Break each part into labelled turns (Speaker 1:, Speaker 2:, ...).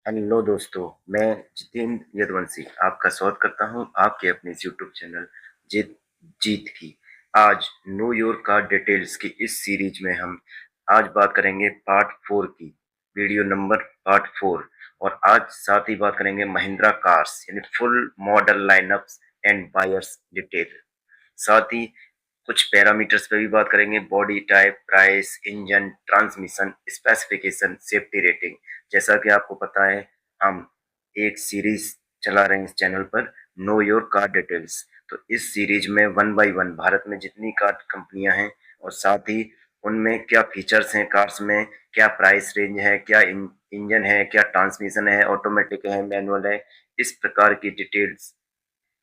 Speaker 1: Hello दोस्तों, मैं जितेंद्र यदुवंशी आपका स्वागत करता हूं आपके अपने इस यूट्यूब चैनल जीत जीत की। आज नो योर कार डिटेल्स की इस सीरीज में हम आज बात करेंगे पार्ट 4 की, वीडियो नंबर पार्ट 4। और आज साथ ही बात करेंगे महिंद्रा कार्स यानी full model line-ups and buyers detail. साथ ही कुछ पैरामीटर्स पे भी बात करेंगे, body type, price, engine, transmission, specification, safety rating. जैसा कि आपको पता है, हम एक सीरीज चला रहे हैं इस चैनल पर, नो योर कार डिटेल्स। तो इस सीरीज में वन बाय वन भारत में जितनी कार कंपनियां हैं और साथ ही उनमें क्या फीचर्स हैं कार्स में, क्या प्राइस रेंज है, क्या इंजन है, क्या ट्रांसमिशन है, ऑटोमेटिक है, मैनुअल है, इस प्रकार की डिटेल्स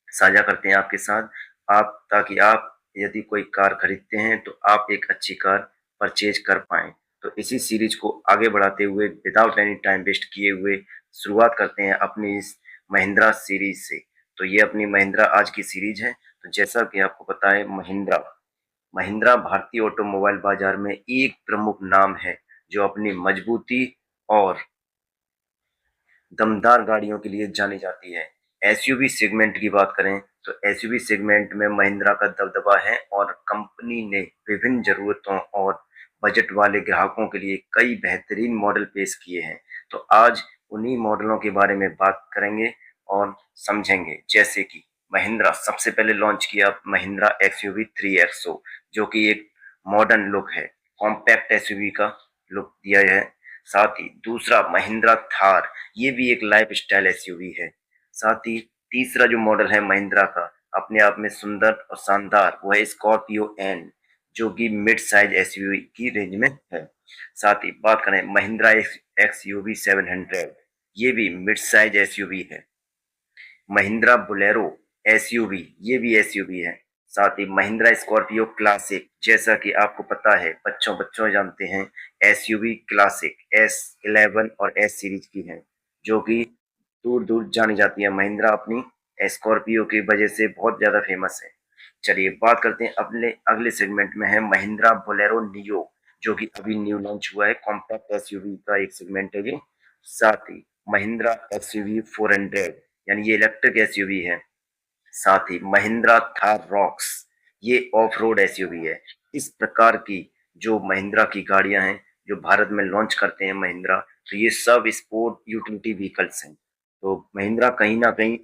Speaker 1: साझा करते हैं आपके साथ। आप ताकि आप यदि कोई कार खरीदते हैं तो आप एक अच्छी कार परचेज कर पाएं। तो इसी सीरीज को आगे बढ़ाते हुए विदाउट एनी टाइम वेस्ट किए हुए शुरुआत करते हैं अपनी इस महिंद्रा सीरीज से। तो ये अपनी महिंद्रा आज की सीरीज है। तो जैसा कि आपको पता है, महिंद्रा महिंद्रा भारतीय ऑटोमोबाइल बाजार में एक प्रमुख नाम है जो अपनी मजबूती और दमदार गाड़ियों के लिए जानी जाती है। एसयूवी सेगमेंट की बात करें तो एसयूवी सेगमेंट में महिंद्रा का दबदबा है और कंपनी ने विभिन्न जरूरतों और बजट वाले ग्राहकों के लिए कई बेहतरीन मॉडल पेश किए हैं। तो आज उन्हीं मॉडलों के बारे में बात करेंगे और समझेंगे। जैसे कि महिंद्रा सबसे पहले लॉन्च किया महिंद्रा एक्सयूवी 3XO, जो कि एक मॉडर्न लुक है, कॉम्पैक्ट एसयूवी का लुक दिया है। साथ ही दूसरा महिंद्रा थार, ये भी एक लाइफ स्टाइल एसयूवी है। साथ ही तीसरा जो मॉडल है महिंद्रा का अपने आप में सुंदर और शानदार, वो है स्कॉर्पियो एन, जो कि मिड साइज एसयूवी की रेंज में है। साथ ही बात करें महिंद्रा एक्सयूवी 700, ये भी मिड साइज एसयूवी है। महिंद्रा बोलेरो एसयूवी, ये भी एसयूवी है। साथ ही महिंद्रा स्कॉर्पियो क्लासिक, जैसा कि आपको पता है, बच्चों बच्चों जानते हैं, एसयूवी क्लासिक S11 और S सीरीज की है, जो कि दूर दूर जानी जाती है। महिंद्रा अपनी स्कॉर्पियो की वजह से बहुत ज्यादा फेमस है। चलिए बात करते हैं अपने अगले सेगमेंट में है महिंद्रा बोलेरो नियो, जो कि अभी न्यू लॉन्च हुआ है, कॉम्पैक्ट एसयूवी का एक सेगमेंट है ये। साथ ही महिंद्रा एक्सयूवी 400, यानी ये इलेक्ट्रिक एसयूवी है। साथ ही महिंद्रा थार रॉक्स, ये ऑफ रोड एसयूवी है। इस प्रकार की जो महिंद्रा की गाड़ियां हैं जो भारत में लॉन्च करते हैं महिंद्रा, तो ये सब स्पोर्ट यूटिलिटी व्हीकल्स हैं। तो महिंद्रा कहीं ना कहीं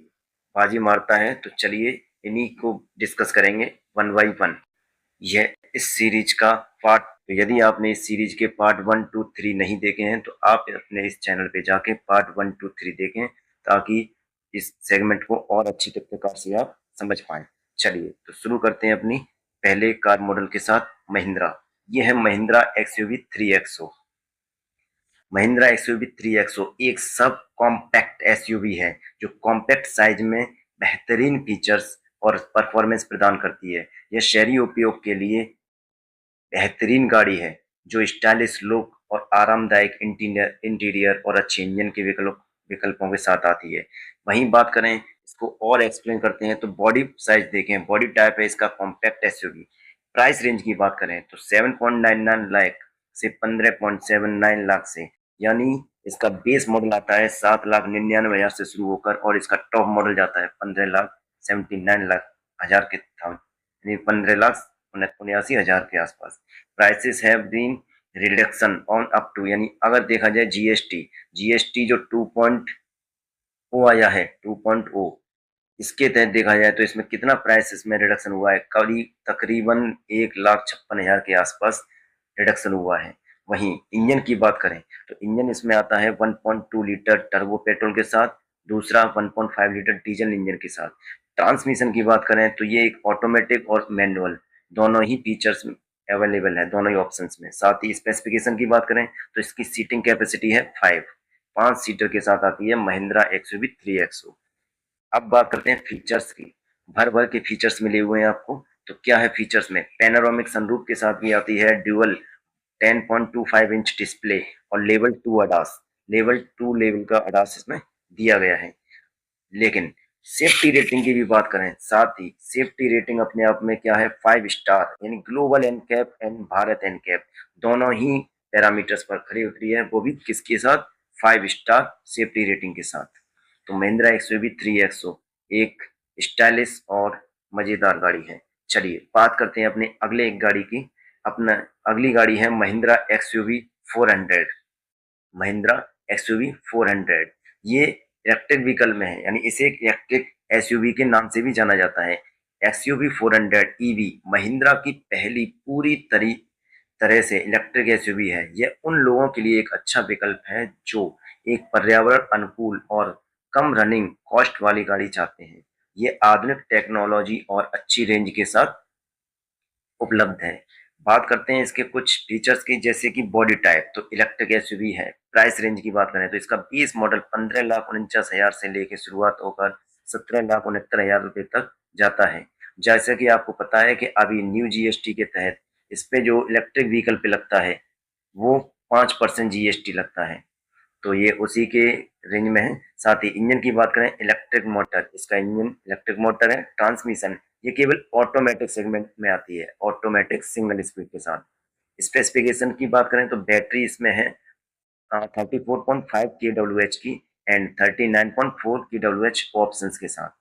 Speaker 1: बाजी मारता है। तो चलिए इन्हीं को डिस्कस करेंगे वन बाई वन। यह इस सीरीज का पार्ट, तो यदि आपने इस सीरीज के पार्ट 1 2 3 नहीं देखे हैं तो आप अपने इस चैनल पे जाके पार्ट 1 2 3 देखें, ताकि इस सेगमेंट को और अच्छी प्रकार से आप समझ पाए। चलिए तो शुरू करते हैं अपनी पहले कार मॉडल के साथ, महिंद्रा। ये है Mahindra XUV 3XO। Mahindra XUV 3XO एक सब कॉम्पैक्ट एसयूवी है जो कॉम्पैक्ट साइज में बेहतरीन फीचर्स और परफॉर्मेंस प्रदान करती है। यह शहरी उपयोग के लिए बेहतरीन गाड़ी है जो स्टाइलिश लुक और आरामदायक इंटीरियर और अच्छे इंजन के विकल्पों के साथ आती है। वहीं बात करें, इसको और एक्सप्लेन करते हैं, तो बॉडी साइज देखें, बॉडी टाइप है इसका कॉम्पैक्ट एसयूवी। प्राइस रेंज की बात करें तो 7.99 लाख से 15.79 लाख से, यानी इसका बेस मॉडल आता है 7,99,000 से शुरू होकर, और इसका टॉप मॉडल जाता है 15,79,000 के, 15,79,000 के आसपास। Prices have been reduction on up to, यानी अगर देखा जाए जीएसटी जो 2.0 आया है, 2.0, इसके तहत देखा जाए तो इसमें कितना प्राइस इसमें रिडक्शन हुआ है, करीब तकरीबन 1,56,000 के आसपास रिडक्शन हुआ है। वहीं इंजन की बात करें तो इंजन इसमें आता है 1.2 लीटर टर्बो पेट्रोल के साथ, दूसरा 1.5 लीटर डीजल इंजन के साथ। ट्रांसमिशन की बात करें तो ये एक ऑटोमेटिक और मैनुअल दोनों ही फीचर्स अवेलेबल है, दोनों ही ऑप्शंस में। साथ ही स्पेसिफिकेशन की बात करें तो इसकी सीटिंग कैपेसिटी है 5 सीटर के साथ आती है महिंद्रा एक्सयूवी 3XO। अब बात करते हैं फीचर्स की। भर भर के फीचर्स मिले हुए हैं आपको। तो क्या है फीचर्स में, पैनोरामिक सनरूफ के साथ भी आती है, ड्यूअल 10.25 इंच डिस्प्ले और लेवल 2 अडास, लेवल 2 लेवल का अडास इसमें दिया गया है। लेकिन सेफ्टी रेटिंग की भी बात करें, साथ ही सेफ्टी रेटिंग अपने आप में क्या है, 5 स्टार, यानी global NCAP and Bharat NCAP दोनों ही पैरामीटर्स पर खड़ी उतरी है, वो भी किसके साथ, 5 स्टार सेफ्टी रेटिंग के साथ। तो महिंद्रा एक्सयूवी 3XO एक स्टाइलिश और मजेदार गाड़ी है। चलिए बात करते हैं अपने अगले एक गाड़ी की। अपना अगली गाड़ी है महिंद्रा एक्सयूवी 400। महिंद्रा एक्सयूवी 400 ये इलेक्ट्रिक व्हीकल में है, यानी इसे एक इलेक्ट्रिक एसयूवी के नाम से भी जाना जाता है। एक्सयूवी 400 ईवी महिंद्रा की पहली पूरी तरह से इलेक्ट्रिक एसयूवी है। यह उन लोगों के लिए एक अच्छा विकल्प है जो एक पर्यावरण अनुकूल और कम रनिंग कॉस्ट वाली गाड़ी चाहते हैं। ये आधुनिक टेक्नोलॉजी और अच्छी रेंज के साथ उपलब्ध है। बात करते हैं इसके कुछ फीचर्स की, जैसे कि बॉडी टाइप तो इलेक्ट्रिक एसयूवी है। प्राइस रेंज की बात करें तो इसका 20 मॉडल 15,49,000 से लेकर शुरुआत होकर 17,69,000 रुपए तक जाता है। जैसे कि आपको पता है कि अभी न्यू जीएसटी के तहत इस पे जो इलेक्ट्रिक व्हीकल पे लगता है वो 5% जीएसटी लगता है। तो ये उसी के रेंज में है। साथ ही इंजन की बात करें, इलेक्ट्रिक मोटर, इसका इंजन इलेक्ट्रिक मोटर है। ट्रांसमिशन ये केवल ऑटोमेटिक सेगमेंट में आती है, ऑटोमेटिक सिंगल स्पीड के साथ। स्पेसिफिकेशन की बात करें तो बैटरी इसमें है 34.5 kWh की एंड 39.4 kWh ऑप्शन के साथ।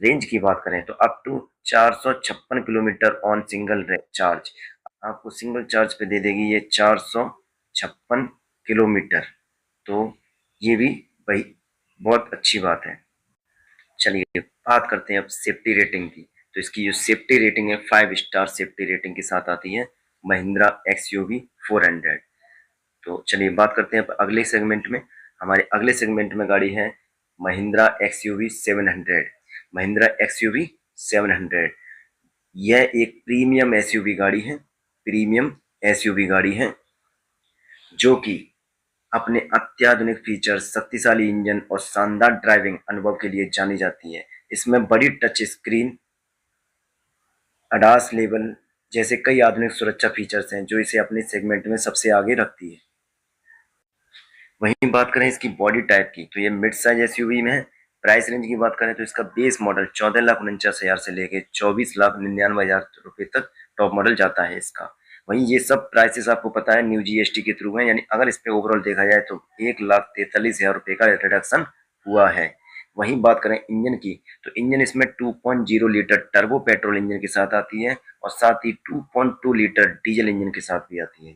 Speaker 1: रेंज की बात करें तो up to 456 kilometre on single charge, आपको सिंगल चार्ज पे दे देगी ये 456 किलोमीटर। तो ये भी भाई बहुत अच्छी बात है। चलिए बात करते हैं अब सेफ्टी रेटिंग की। तो इसकी जो सेफ्टी रेटिंग है 5 स्टार सेफ्टी रेटिंग के साथ आती है महिंद्रा एक्सयूवी 400। तो चलिए बात करते हैं अब अगले सेगमेंट में। हमारे अगले सेगमेंट में गाड़ी है महिंद्रा एक्सयूवी 700। महिंद्रा एक्सयूवी 700 यह एक प्रीमियम एसयूवी गाड़ी है। प्रीमियम एसयूवी गाड़ी है जो कि अपने अत्याधुनिक फीचर्स, शक्तिशाली इंजन और शानदार ड्राइविंग अनुभव के लिए जानी जाती है। इसमें बड़ी टच स्क्रीन, अडास लेवल जैसे कई आधुनिक सुरक्षा फीचर्स हैं जो इसे अपने सेगमेंट में सबसे आगे रखती है। वहीं बात करें इसकी बॉडी टाइप की तो ये मिड साइज एसयूवी में है। प्राइस रेंज की बात करें तो इसका बेस मॉडल 14,49,000 से लेके 24,99,000 रुपए तक टॉप मॉडल जाता है इसका। वहीं ये सब प्राइसेस आपको पता है न्यू जीएसटी के थ्रू है, यानी अगर इस पे ओवरऑल देखा जाए तो 1,43,000 रुपए का रिडक्शन हुआ है। वहीं बात करें इंजन की तो इंजन इसमें 2.0 लीटर टर्बो पेट्रोल इंजन के साथ आती है और साथ ही 2.2 लीटर डीजल इंजन के साथ भी आती है।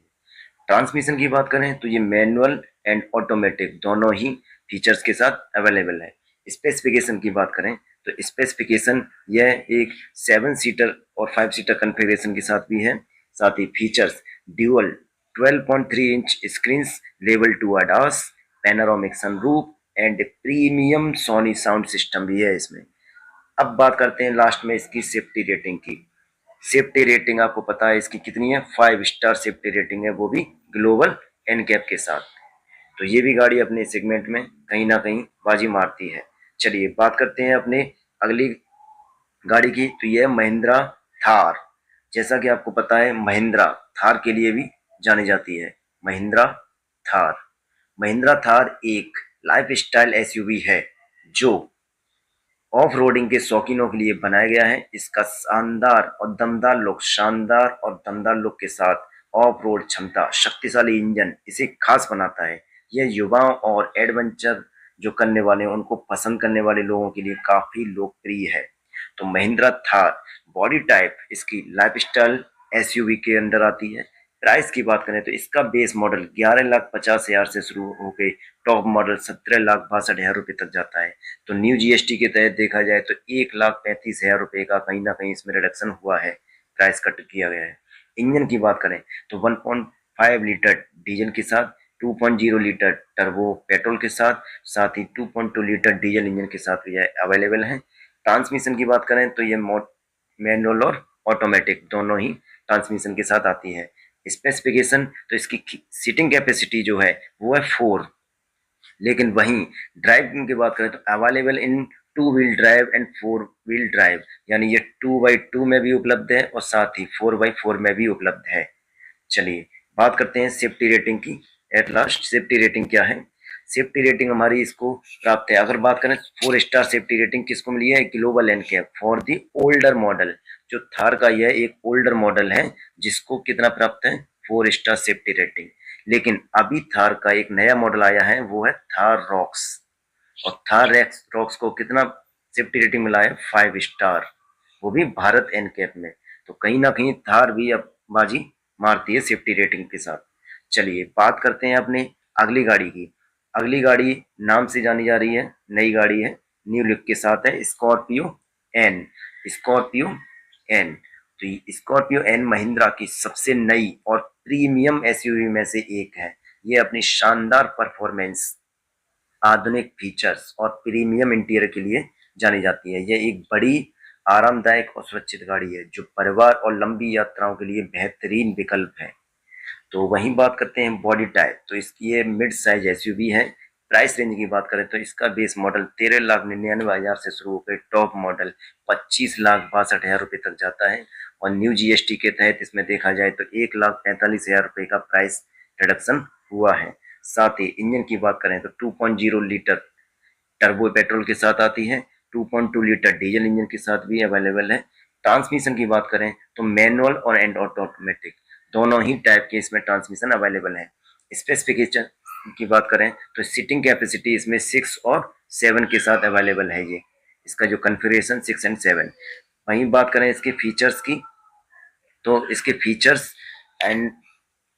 Speaker 1: ट्रांसमिशन की बात करें तो ये मैनुअल एंड ऑटोमेटिक दोनों ही फीचर्स के साथ अवेलेबल है। स्पेसिफिकेशन की बात करें तो स्पेसिफिकेशन यह एक 7 सीटर और 5 सीटर कॉन्फ़िगरेशन के साथ भी है। साथ ही features dual 12.3 inch screen, level 2 ADAS, panoramic sunroof and premium Sony sound system भी है इसमें। अब बात करते हैं लास्ट में इसकी सेफ्टी रेटिंग की। सेफ्टी रेटिंग आपको पता है इसकी कितनी है, 5 स्टार सेफ्टी रेटिंग है, वो भी ग्लोबल एनकैप के साथ। तो ये भी गाड़ी अपने सेगमेंट में कहीं ना कहीं बाजी मारती है। चलिए बात करते हैं अपने अगली गाड़ी की। तो ये है महिंद्रा थार। जैसा कि आपको पता है महिंद्रा थार के लिए भी जानी जाती है। महिंद्रा थार, महिंद्रा थार एक लाइफ स्टाइल एसयूवी है जो ऑफ रोडिंग के शौकीनों के लिए बनाया गया है। इसका शानदार और दमदार लुक के साथ ऑफ रोड क्षमता, शक्तिशाली इंजन इसे खास बनाता है। यह युवाओं और एडवेंचर जो करने वाले हैं उनको पसंद करने वाले लोगों के लिए काफी लोकप्रिय है। तो महिंद्रा थार बॉडी टाइप इसकी लाइफस्टाइल एसयूवी के अंदर आती है। प्राइस की बात करें तो इसका बेस मॉडल 11,50,000 से शुरू होकर टॉप मॉडल 17,62,000 रुपए तक जाता है। तो न्यू जीएसटी के तहत देखा जाए तो 1,35,000 रुपए का कहीं ना कहीं इसमें रिडक्शन हुआ है, प्राइस कट किया गया है। इंजन की बात करें तो 1.5 लीटर डीजल के साथ, 2.0 लीटर टर्बो पेट्रोल के साथ, साथ ही 2.2 लीटर डीजल इंजन के साथ यह अवेलेबल है। ट्रांसमिशन की बात करें तो ये मैनुअल और ऑटोमेटिक दोनों ही ट्रांसमिशन के साथ आती है। स्पेसिफिकेशन तो इसकी सीटिंग कैपेसिटी जो है वो है 4, लेकिन वहीं ड्राइव की बात करें तो available in 2 wheel drive and 4 wheel drive, यानी ये 2x2 में भी उपलब्ध है और साथ ही 4x4 में भी उपलब्ध है। चलिए बात करते हैं सेफ्टी रेटिंग की। एट लास्ट सेफ्टी रेटिंग क्या है? सेफ्टी रेटिंग हमारी इसको प्राप्त है। अगर बात करें 4 स्टार सेफ्टी रेटिंग किसको मिली है? Global NCAP for the older model. जो थार का यह एक ओल्डर मॉडल है जिसको कितना प्राप्त है? 4 स्टार सेफ्टी रेटिंग। लेकिन अभी थार का एक नया मॉडल आया है, वो है थार रॉक्स। और थार रॉक्स को कितना सेफ्टी रेटिंग मिला है? 5 स्टार, वो भी भारत एनकैप में। तो कहीं ना कहीं थार भी अब बाजी मारती है सेफ्टी रेटिंग के साथ। चलिए बात करते हैं अपने अगली गाड़ी की। अगली गाड़ी नाम से जानी जा रही है, नई गाड़ी है, न्यू लुक के साथ है, स्कॉर्पियो एन। स्कॉर्पियो एन, तो स्कॉर्पियो एन महिंद्रा की सबसे नई और प्रीमियम एसयूवी में से एक है। ये अपनी शानदार परफॉर्मेंस, आधुनिक फीचर्स और प्रीमियम इंटीरियर के लिए जानी जाती है। यह एक बड़ी, आरामदायक और सुरक्षित गाड़ी है जो परिवार और लंबी यात्राओं के लिए बेहतरीन विकल्प है। तो वहीं बात करते हैं बॉडी टाइप, तो इसकी ये मिड साइज एसयूवी है। प्राइस रेंज की बात करें तो इसका बेस मॉडल 13,99,000 से शुरू होकर टॉप मॉडल 25,62,000 रुपये तक जाता है। और न्यू जीएसटी के तहत इसमें देखा जाए तो 1,45,000 रुपये का प्राइस रिडक्शन हुआ है। साथ ही इंजन की बात करें तो 2.0 लीटर टर्बो पेट्रोल के साथ आती है, 2.2 लीटर डीजल इंजन के साथ भी अवेलेबल है। ट्रांसमिशन की बात करें तो मैनुअल और एंड ऑटोमेटिक दोनों ही टाइप के इसमें ट्रांसमिशन अवेलेबल है। स्पेसिफिकेशन की बात करें तो सीटिंग कैपेसिटी इसमें 6 और 7 के साथ अवेलेबल है। ये इसका जो कन्फिगरेशन 6 और 7। वहीं बात करें इसके फीचर्स की, तो इसके फीचर्स एंड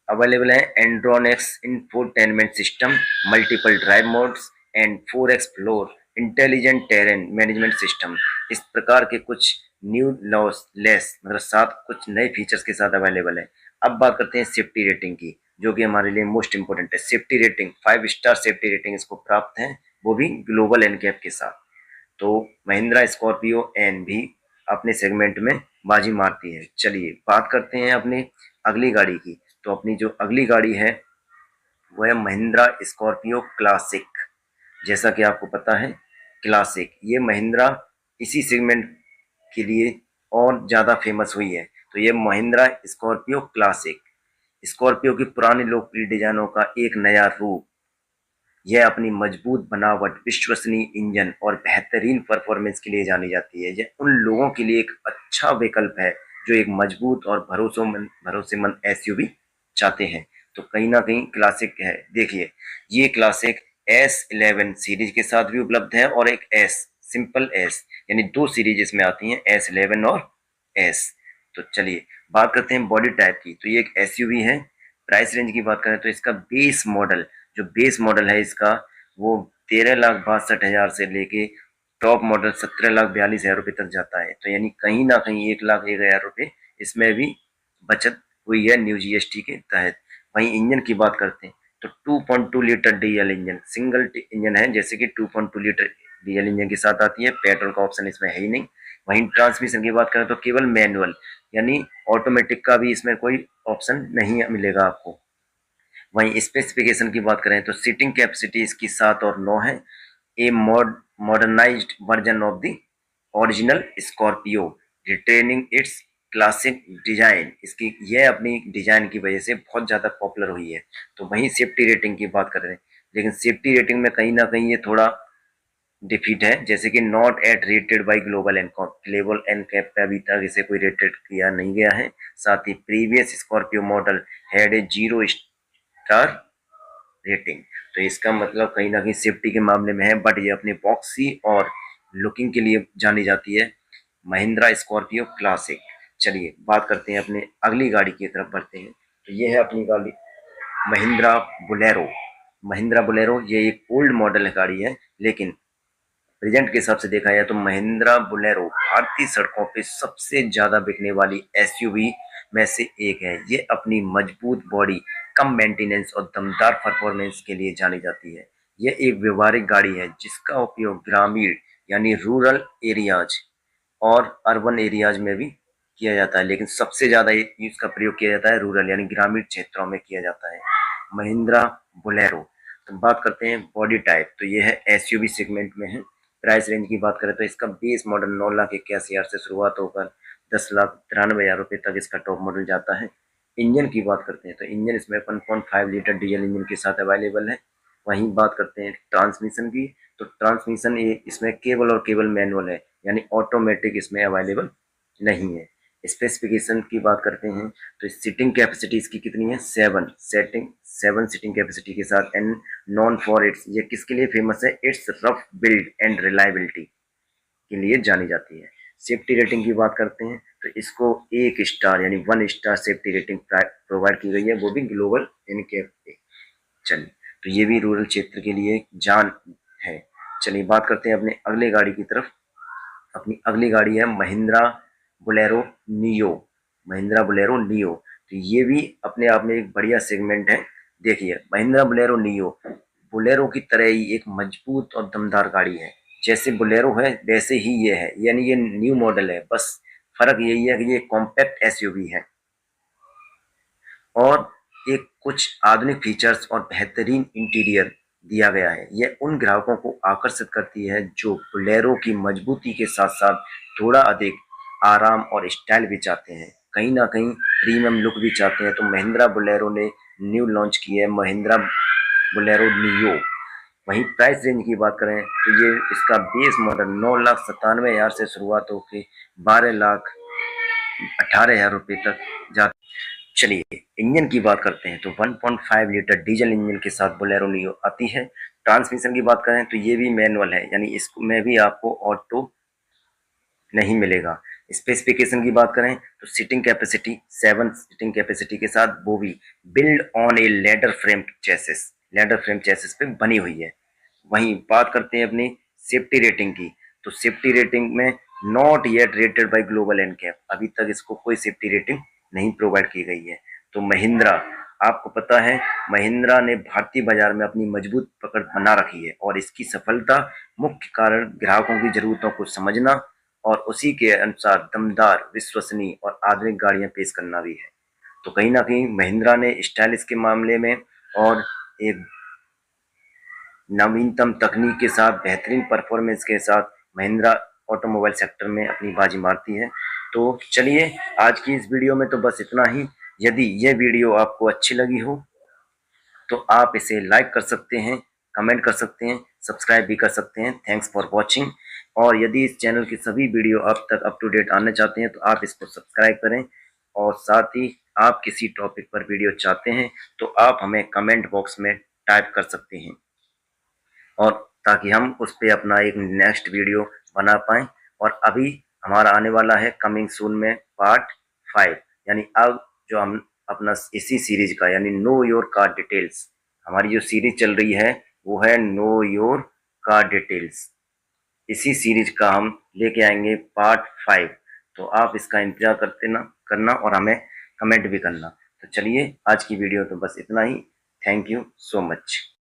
Speaker 1: अवेलेबल है AdrenoX infotainment system, multiple drive modes and 4x floor intelligent terrain management system. इस प्रकार के कुछ न्यू लॉस लेस मतलब 7 कुछ नए फीचर्स के साथ अवेलेबल है। अब बात करते हैं सेफ्टी रेटिंग की, जो कि हमारे लिए मोस्ट इंपोर्टेंट है। Safety rating 5 star safety rating इसको प्राप्त है, वो भी ग्लोबल एनकैप के साथ। तो महिंद्रा स्कॉर्पियो एन भी अपने सेगमेंट में बाजी मारती है। चलिए बात करते हैं अपनी अगली गाड़ी की। तो अपनी जो अगली गाड़ी है वो है महिंद्रा स्कॉर्पियो क्लासिक। जैसा कि आपको पता है, क्लासिक ये महिंद्रा इसी सेगमेंट के लिए और ज़्यादा फेमस हुई है। तो ये महिंद्रा स्कॉर्पियो क्लासिक स्कॉर्पियो की पुरानी लोकप्रिय डिजाइनों का एक नया रूप। यह अपनी मजबूत बनावट, विश्वसनीय इंजन और बेहतरीन परफॉर्मेंस के लिए जानी जाती है। यह उन लोगों के लिए एक अच्छा विकल्प है जो एक मजबूत और भरोसेमंद एसयूवी चाहते हैं। तो कहीं ना कहीं क्लासिक है। देखिए ये क्लासिक S11 सीरीज के साथ भी उपलब्ध है और एक एस सिंपल एस, यानी 2 सीरीज इसमें आती हैं, S11 और एस। तो चलिए बात करते हैं बॉडी टाइप की। तो ये एक एसयूवी है। प्राइस रेंज की बात करें तो इसका बेस मॉडल है इसका, वो 13,62,000 से लेके टॉप मॉडल 17,42,000 रुपये तक जाता है। तो यानी कहीं ना कहीं 1,01,000 रुपये इसमें भी बचत हुई है न्यू जीएसटी के तहत। वहीं इंजन की बात करते हैं तो 2.2 litre diesel engine, single engine है, जैसे कि 2.2 लीटर डीजल इंजन के साथ आती है। पेट्रोल का ऑप्शन इसमें है ही नहीं। वहीं ट्रांसमिशन की बात करें तो केवल मैनुअल, यानी ऑटोमेटिक का भी इसमें कोई ऑप्शन नहीं मिलेगा आपको। वहीं स्पेसिफिकेशन की बात करें तो सीटिंग कैपेसिटी इसकी 7 और 9 है। A modernised version of the original Scorpio, retaining its classic design. इसकी यह अपनी डिजाइन की वजह से बहुत ज़्यादा पॉपुलर हुई है। तो वहीं सेफ्टी रेटिंग की बात कर रहे हैं, लेकिन सेफ्टी रेटिंग में कहीं ना कहीं ये थोड़ा डिफीट है, जैसे कि not yet rated by Global NCAP, Global NCAP पे अभी तक इसे कोई रेटेड किया नहीं गया है। साथ ही previous Scorpio model had a 0 star rating. तो इसका मतलब कहीं ना कहीं सेफ्टी के मामले में है, बट ये अपनी बॉक्सी और लुकिंग के लिए जानी जाती है, महिंद्रा स्कॉर्पियो क्लासिक। चलिए बात करते हैं अपने अगली गाड़ी की तरफ बढ़ते हैं। तो ये है अपनी गाड़ी महिंद्रा बोलेरो। महिंद्रा बोलेरो ये एक ओल्ड मॉडल गाड़ी है, लेकिन प्रेजेंट के हिसाब से देखा जाए तो महिंद्रा बोलेरो भारतीय सड़कों पे सबसे ज्यादा बिकने वाली एसयूवी में से एक है। ये अपनी मजबूत बॉडी, कम मेंटेनेंस और दमदार परफॉर्मेंस के लिए जानी जाती है। यह एक व्यवहारिक गाड़ी है जिसका उपयोग ग्रामीण यानी रूरल एरियाज और अर्बन एरियाज में भी किया जाता है, लेकिन सबसे ज्यादा इसका प्रयोग किया जाता है रूरल यानी ग्रामीण क्षेत्रों में किया जाता है। महिंद्रा बोलेरो। तो बात करते हैं बॉडी टाइप, तो ये है एसयूवी सेगमेंट में है। प्राइस रेंज की बात करें तो इसका बेस मॉडल 9,81,000 से शुरुआत होकर 10,93,000 रुपये तक इसका टॉप मॉडल जाता है। इंजन की बात करते हैं तो इंजन इसमें 1.5 लीटर डीजल इंजन के साथ अवेलेबल है। वहीं बात करते हैं ट्रांसमिशन की, तो ट्रांसमिशन इसमें केवल और केवल मैनुअल है, यानी ऑटोमेटिक इसमें अवेलेबल नहीं है। स्पेसिफिकेशन की बात करते हैं तो सीटिंग कैपेसिटी इसकी कितनी है? 7 सीटिंग कैपेसिटी के साथ एंड नॉन फॉर इट्स, ये किसके लिए फेमस है? It's rough build and reliability के लिए जानी जाती है। सेफ्टी रेटिंग की बात करते हैं तो इसको 1 स्टार यानी 1 स्टार सेफ्टी रेटिंग प्रोवाइड की गई है, वो भी ग्लोबल एनकेएफ पे। चलिए, तो ये भी रूरल क्षेत्र के लिए जान है। चलिए बात करते हैं अपने अगले गाड़ी की तरफ। अपनी अगली गाड़ी है Mahindra Bolero neo. Mahindra Bolero neo, तो ये भी अपने आप में एक बढ़िया सेगमेंट है। देखिए महिंद्रा बोलेरो नियो बोलेरो की तरह ही एक मजबूत और दमदार गाड़ी है। जैसे बोलेरो है वैसे ही ये है, यानी ये न्यू मॉडल है, बस फर्क यही है कि ये कॉम्पैक्ट एसयूवी है और एक कुछ आधुनिक फीचर्स और बेहतरीन इंटीरियर दिया गया है। यह उन ग्राहकों को आकर्षित करती है जो बोलेरो की मजबूती के साथ साथ थोड़ा अधिक आराम और स्टाइल भी चाहते हैं, कहीं ना कहीं प्रीमियम लुक भी चाहते हैं। तो महिंद्रा बोलेरो ने न्यू लॉन्च की है महिंद्रा बोलेरो नियो। वहीं प्राइस रेंज की बात करें तो ये इसका बेस मॉडल 9,97,000 से शुरुआत होकर 12,18,000 रुपये तक जाता। चलिए इंजन की बात करते हैं तो 1.5 लीटर डीजल इंजन के साथ बोलेरो नियो आती है। ट्रांसमिशन की बात करें तो ये भी मैनुअल है, यानी इसमें भी आपको ऑटो नहीं मिलेगा। स्पेसिफिकेशन की बात करें तो सीटिंग कैपेसिटी 7 सीटिंग कैपेसिटी के साथ वो भी build on A ladder frame chassis पे बनी हुई है। वहीं बात करते हैं अपनी सेफ्टी रेटिंग की, तो सेफ्टी रेटिंग में not yet rated by Global NCAP, अभी तक इसको कोई सेफ्टी रेटिंग नहीं प्रोवाइड की गई है। तो महिंद्रा, आपको पता है महिंद्रा ने भारतीय बाजार में अपनी मजबूत पकड़ बना रखी है और इसकी सफलता मुख्य कारण ग्राहकों की जरूरतों को समझना और उसी के अनुसार दमदार, विश्वसनीय और आधुनिक गाड़ियां पेश करना भी है। तो कहीं ना कहीं महिंद्रा ने स्टाइलिश के मामले में और एक नवीनतम तकनीक के साथ बेहतरीन परफॉर्मेंस के साथ महिंद्रा ऑटोमोबाइल सेक्टर में अपनी बाजी मारती है। तो चलिए आज की इस वीडियो में तो बस इतना ही। यदि यह वीडियो आपको अच्छी लगी हो तो आप इसे लाइक कर सकते हैं, कमेंट कर सकते हैं, सब्सक्राइब भी कर सकते हैं। Thanks for watching. और यदि इस चैनल की सभी वीडियो अब तक अप टू डेट आना चाहते हैं तो आप इसको सब्सक्राइब करें और साथ ही आप किसी टॉपिक पर वीडियो चाहते हैं तो आप हमें कमेंट बॉक्स में टाइप कर सकते हैं और ताकि हम उस पर अपना एक नेक्स्ट वीडियो बना पाएँ। और अभी हमारा आने वाला है कमिंग सून में पार्ट 5, यानी अब जो हम अपना इसी सीरीज का यानी नो योर कार डिटेल्स, हमारी जो सीरीज चल रही है वो है नो योर कार डिटेल्स। इसी सीरीज का हम लेके आएंगे पार्ट 5। तो आप इसका इंतजार करना और हमें कमेंट भी करना। तो चलिए आज की वीडियो तो बस इतना ही। Thank you so much.